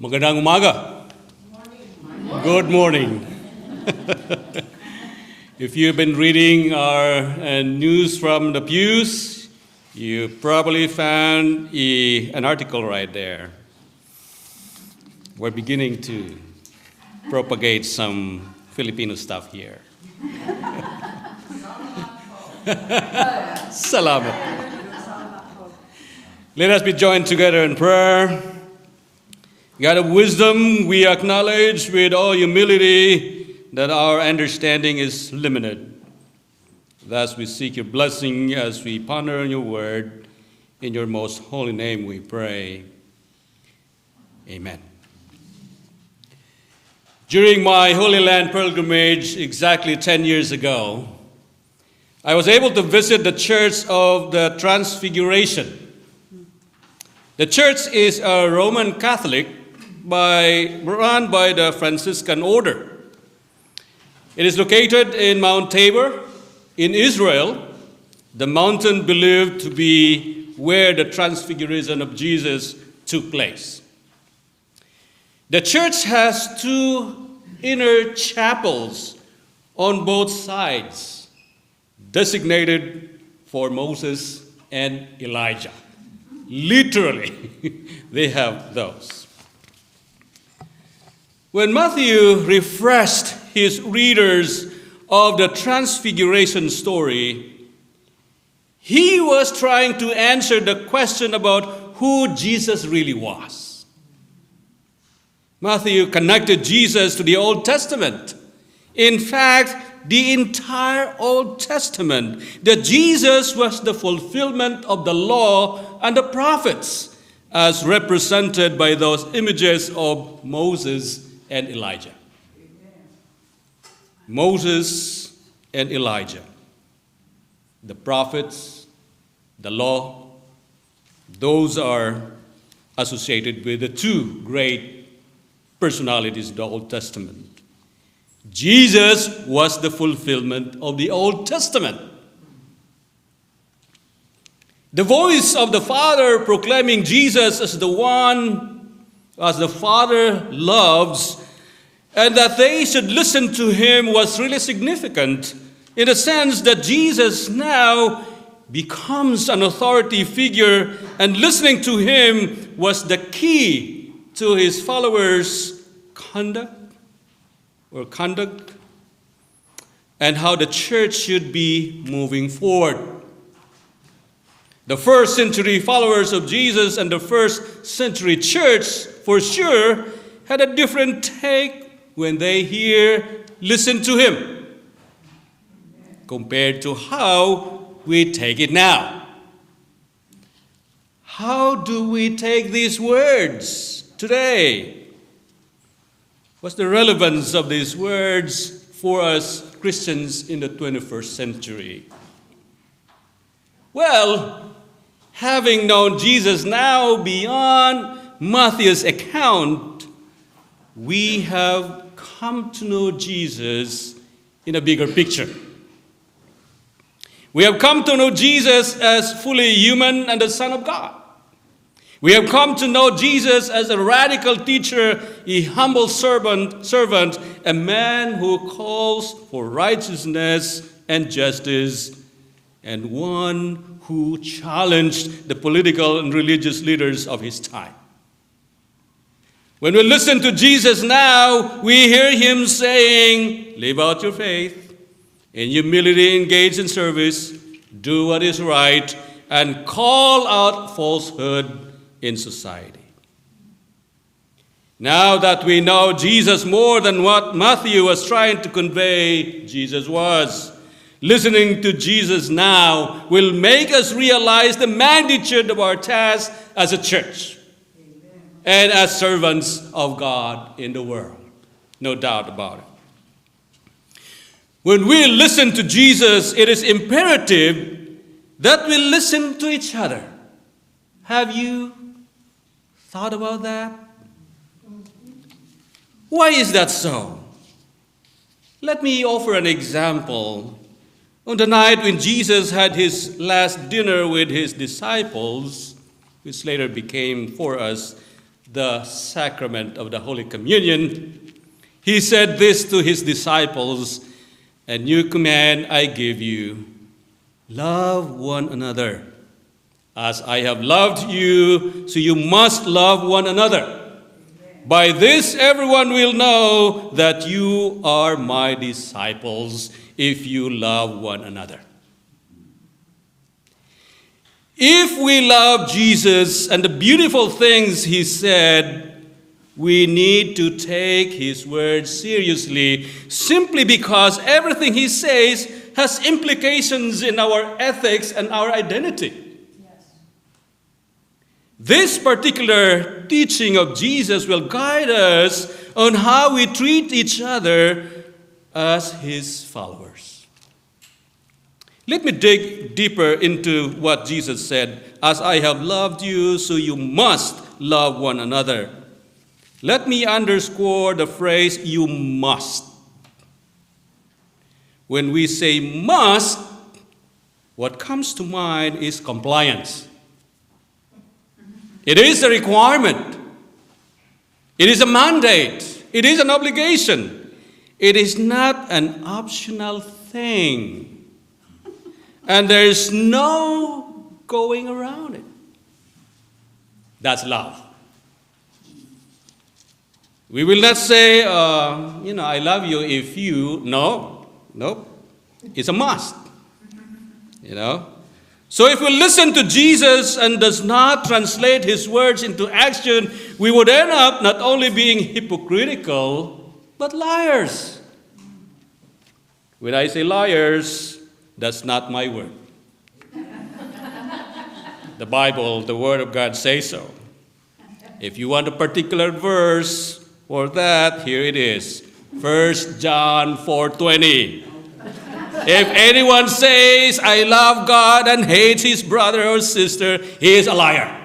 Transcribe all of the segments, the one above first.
Magandang umaga. Good morning. If you've been reading our news from the pews, you probably found an article right there. We're beginning to propagate some Filipino stuff here. Salamat. Let us be joined together in prayer. God of wisdom, we acknowledge with all humility that our understanding is limited. Thus we seek your blessing as we ponder on your word. In your most holy name we pray. Amen. During my Holy Land pilgrimage exactly 10 years ago, I was able to visit the Church of the Transfiguration. The church is a Roman Catholic run by the Franciscan order. It is located in Mount Tabor in Israel, the mountain believed to be where the transfiguration of Jesus took place. The church has two inner chapels on both sides, designated for Moses and Elijah. Literally, they have those. When Matthew refreshed his readers of the Transfiguration story, he was trying to answer the question about who Jesus really was. Matthew connected Jesus to the Old Testament. In fact, the entire Old Testament, that Jesus was the fulfillment of the law and the prophets, as represented by those images of Moses and Elijah. Amen. Moses and Elijah, the prophets, the law, those are associated with the two great personalities of the Old Testament. Jesus was the fulfillment of the Old Testament. The voice of the Father proclaiming Jesus as the one as the Father loves, and that they should listen to him was really significant in the sense that Jesus now becomes an authority figure, and listening to him was the key to his followers' conduct, and how the church should be moving forward. The first century followers of Jesus and the first century church, for sure, had a different take when they listen to him, compared to how we take it now. How do we take these words today? What's the relevance of these words for us Christians in the 21st century? Well, having known Jesus now beyond Matthew's account, we have come to know Jesus in a bigger picture. We have come to know Jesus as fully human and the Son of God. We have come to know Jesus as a radical teacher, a humble servant, a man who calls for righteousness and justice, and one who challenged the political and religious leaders of his time. When we listen to Jesus now, we hear him saying, live out your faith, in humility engage in service, do what is right, and call out falsehood in society. Now that we know Jesus more than what Matthew was trying to convey Jesus was, listening to Jesus now will make us realize the magnitude of our task as a church and as servants of God in the world. No doubt about it. When we listen to Jesus, it is imperative that we listen to each other. Have you thought about that? Why is that so? Let me offer an example. On the night when Jesus had his last dinner with his disciples, which later became for us the sacrament of the Holy Communion, he said this to his disciples, "A new command I give you, love one another. As I have loved you, so you must love one another. By this everyone will know that you are my disciples, if you love one another." If we love Jesus and the beautiful things he said, we need to take his words seriously, simply because everything he says has implications in our ethics and our identity. This particular teaching of Jesus will guide us on how we treat each other as his followers. Let me dig deeper into what Jesus said. As I have loved you, so you must love one another. Let me underscore the phrase, you must. When we say must, what comes to mind is compliance. It is a requirement. It is a mandate. It is an obligation. It is not an optional thing. And there's no going around it. That's love. We will not say, I love you if you, no. It's a must. So if we listen to Jesus and does not translate his words into action, we would end up not only being hypocritical, but liars. When I say liars, that's not my word. The Bible, the Word of God says so. If you want a particular verse for that, here it is. 1 John 4:20. If anyone says, I love God and hates his brother or sister, he is a liar.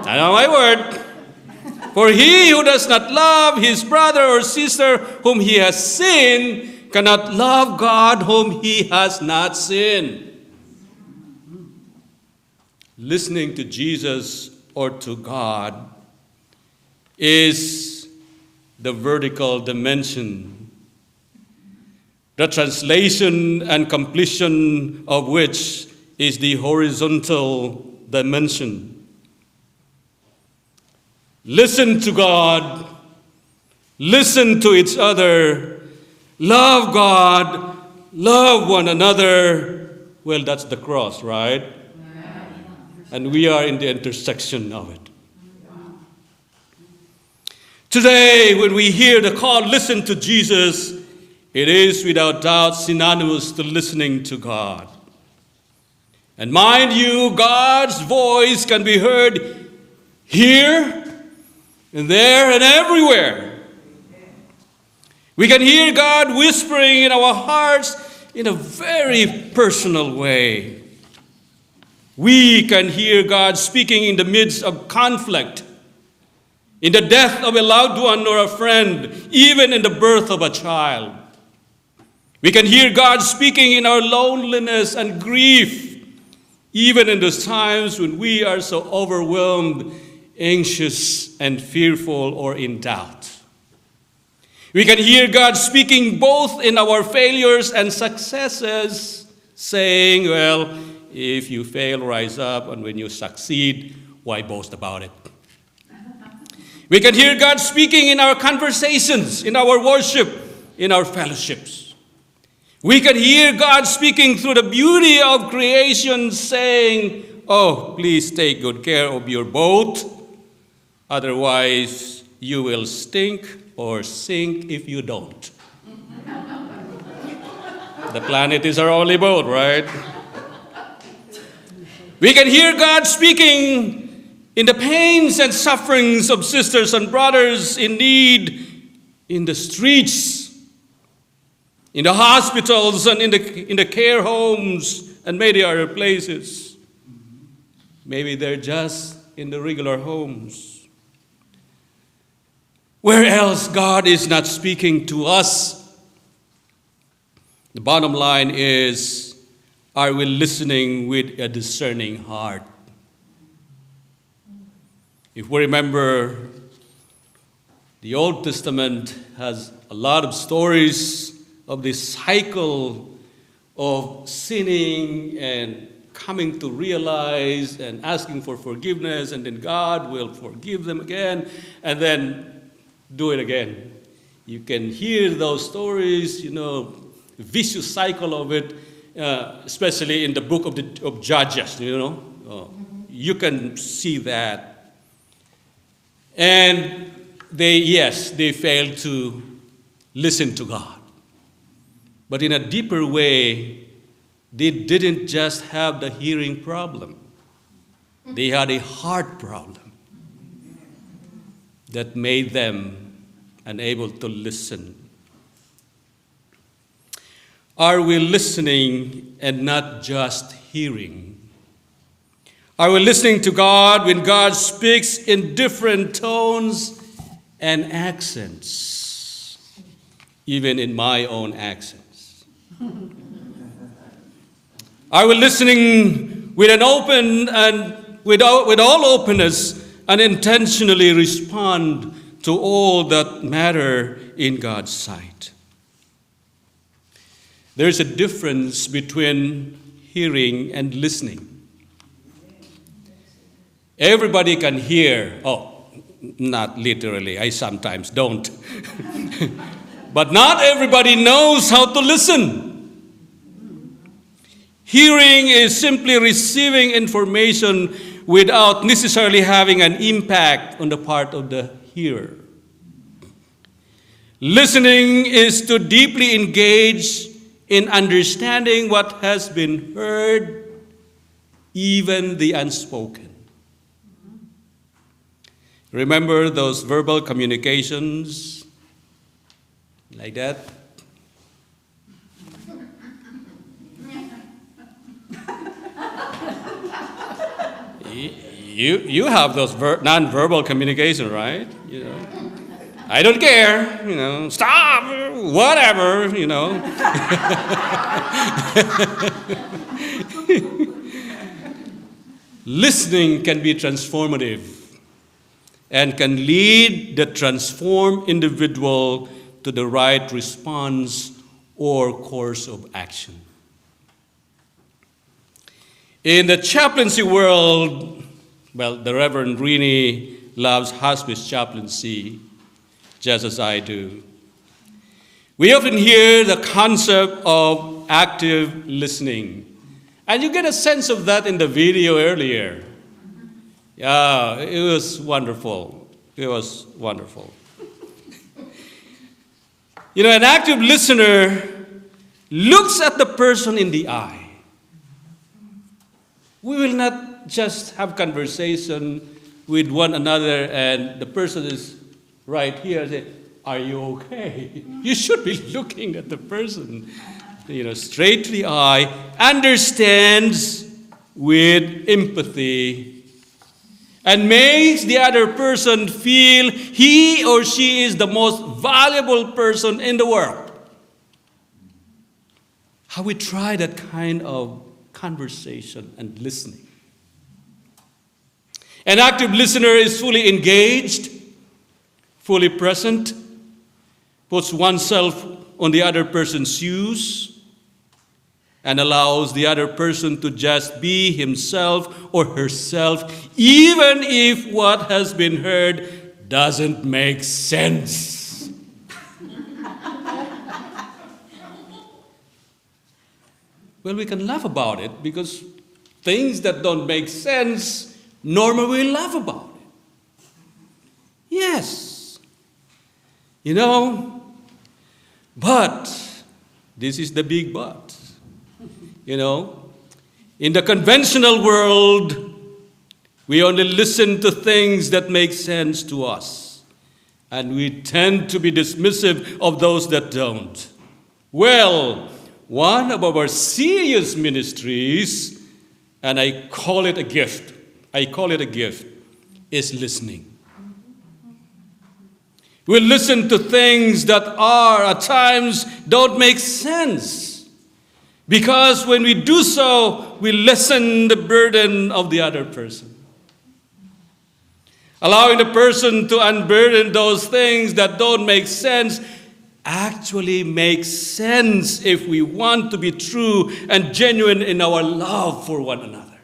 I know my word. For he who does not love his brother or sister whom he has seen cannot love God whom he has not seen. Listening to Jesus or to God is the vertical dimension, the translation and completion of which is the horizontal dimension. Listen to God, listen to each other, love God, love one another. Well, that's the cross, right? And we are in the intersection of it. Today, when we hear the call, listen to Jesus, it is without doubt synonymous to listening to God. And mind you, God's voice can be heard here and there and everywhere. We can hear God whispering in our hearts in a very personal way. We can hear God speaking in the midst of conflict, in the death of a loved one or a friend, even in the birth of a child. We can hear God speaking in our loneliness and grief, even in those times when we are so overwhelmed, anxious, and fearful or in doubt. We can hear God speaking both in our failures and successes, saying, well, if you fail, rise up, and when you succeed, why boast about it? We can hear God speaking in our conversations, in our worship, in our fellowships. We can hear God speaking through the beauty of creation, saying, oh, please take good care of your boat, otherwise you will stink or sink if you don't. The planet is our only boat, right? We can hear God speaking in the pains and sufferings of sisters and brothers in need in the streets, in the hospitals, and in the care homes, and many other places. Maybe they're just in the regular homes. Where else God is not speaking to us? The bottom line is, are we listening with a discerning heart? If we remember, the Old Testament has a lot of stories of this cycle of sinning and coming to realize and asking for forgiveness, and then God will forgive them again, and then do it again. You can hear those stories, vicious cycle of it, especially in the book of Judges, You can see that. And they failed to listen to God. But in a deeper way, they didn't just have the hearing problem. They had a heart problem that made them unable to listen. Are we listening and not just hearing? Are we listening to God when God speaks in different tones and accents, even in my own accents? Are we listening with an open and with all openness and intentionally respond to all that matter in God's sight? There's a difference between hearing and listening. Everybody can hear. Oh, not literally. I sometimes don't. But not everybody knows how to listen. Hearing is simply receiving information without necessarily having an impact on the part of the hearer. Listening is to deeply engage in understanding what has been heard, even the unspoken. Remember those verbal communications like that? You have those non-verbal communication, right? I don't care, stop, whatever, Listening can be transformative and can lead the transformed individual to the right response or course of action. In the chaplaincy world, the Reverend Rini loves hospice chaplaincy, just as I do. We often hear the concept of active listening. And you get a sense of that in the video earlier. Yeah, it was wonderful. It was wonderful. An active listener looks at the person in the eye. We will not just have conversation with one another and the person is right here and say, are you okay? You should be looking at the person, straight to the eye, understands with empathy, and makes the other person feel he or she is the most valuable person in the world. How we try that kind of conversation and listening. An active listener is fully engaged, fully present, puts oneself on the other person's shoes, and allows the other person to just be himself or herself, even if what has been heard doesn't make sense. Well, we can laugh about it because things that don't make sense, normally we laugh about it. Yes. But, this is the big but. In the conventional world, we only listen to things that make sense to us. And we tend to be dismissive of those that don't. Well, one of our serious ministries, and I call it a gift, is listening. We listen to things that at times don't make sense. Because when we do so, we lessen the burden of the other person. allowing the person to unburden those things that don't make sense, actually makes sense if we want to be true and genuine in our love for one another.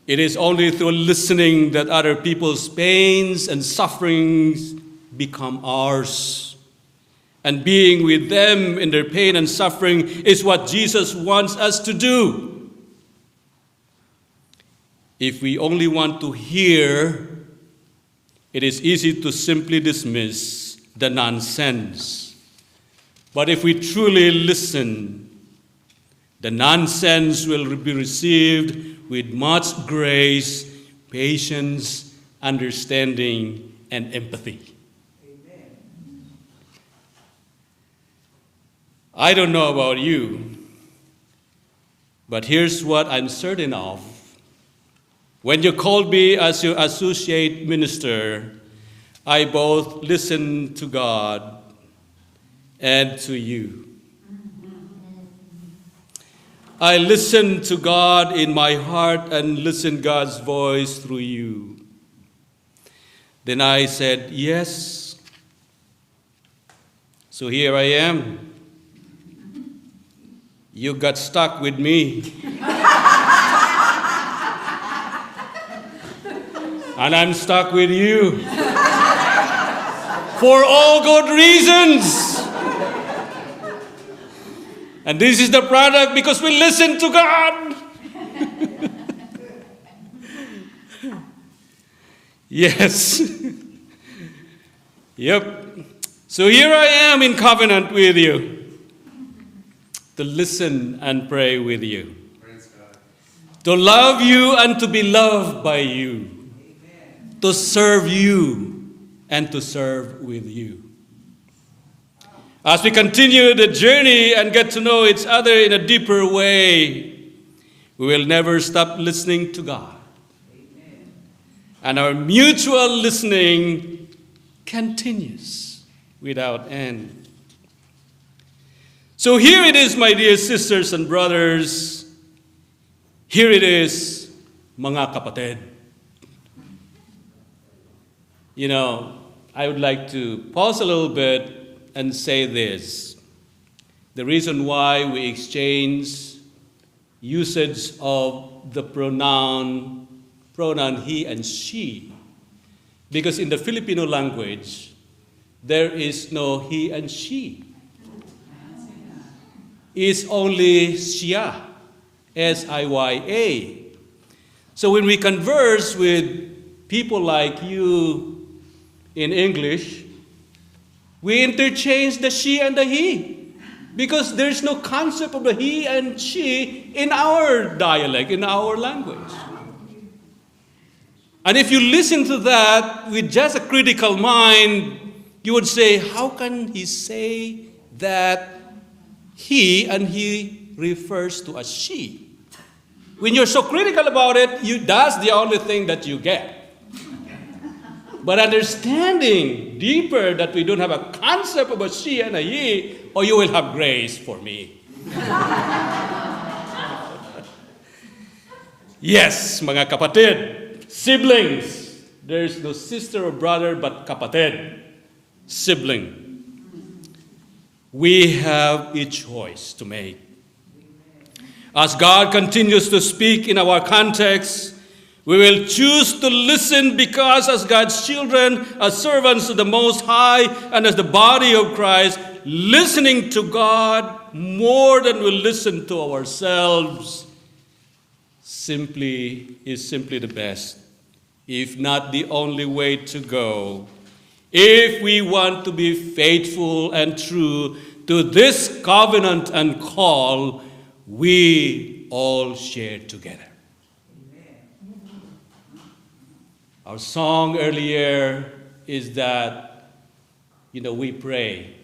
It is only through listening that other people's pains and sufferings become ours. And being with them in their pain and suffering is what Jesus wants us to do. If we only want to hear, it is easy to simply dismiss the nonsense. But if we truly listen, the nonsense will be received with much grace, patience, understanding, and empathy. Amen. I don't know about you, but here's what I'm certain of. When you called me as your associate minister, I both listened to God and to you. I listened to God in my heart and listened God's voice through you. Then I said, yes. So here I am. You got stuck with me. And I'm stuck with you. For all good reasons. And this is the product because we listen to God. Yes. Yep. So here I am in covenant with you. To listen and pray with you. Praise God. To love you and to be loved by you. Amen. To serve you and to serve with you. As we continue the journey and get to know each other in a deeper way, we will never stop listening to God. Amen. And our mutual listening continues without end. So here it is, my dear sisters and brothers. Here it is, mga kapatid. You know, I would like to pause a little bit and say this. The reason why we exchange usage of the pronoun he and she, because in the Filipino language, there is no he and she. It's only siya, S-I-Y-A. So when we converse with people like you in English, we interchange the she and the he because there's no concept of the he and she in our dialect, in our language. And if you listen to that with just a critical mind, you would say, how can he say that he and he refers to a she? When you're so critical about it, that's the only thing that you get. But understanding deeper that we don't have a concept of a she and a he, or you will have grace for me. Yes, mga kapatid, siblings. There's no sister or brother but kapatid, sibling. We have a choice to make. As God continues to speak in our context, we will choose to listen because as God's children, as servants of the Most High, and as the body of Christ, listening to God more than we listen to ourselves is simply the best, if not the only way to go, if we want to be faithful and true to this covenant and call we all share together. Our song earlier is that, we pray,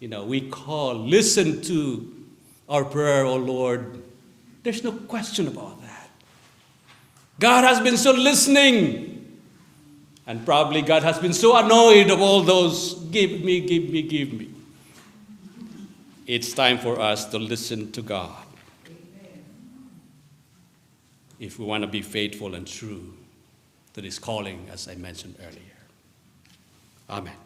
we call, listen to our prayer, O Lord. There's no question about that. God has been so listening. And probably God has been so annoyed of all those, give me, give me, give me. It's time for us to listen to God. if we want to be faithful and true to this calling, as I mentioned earlier. Amen.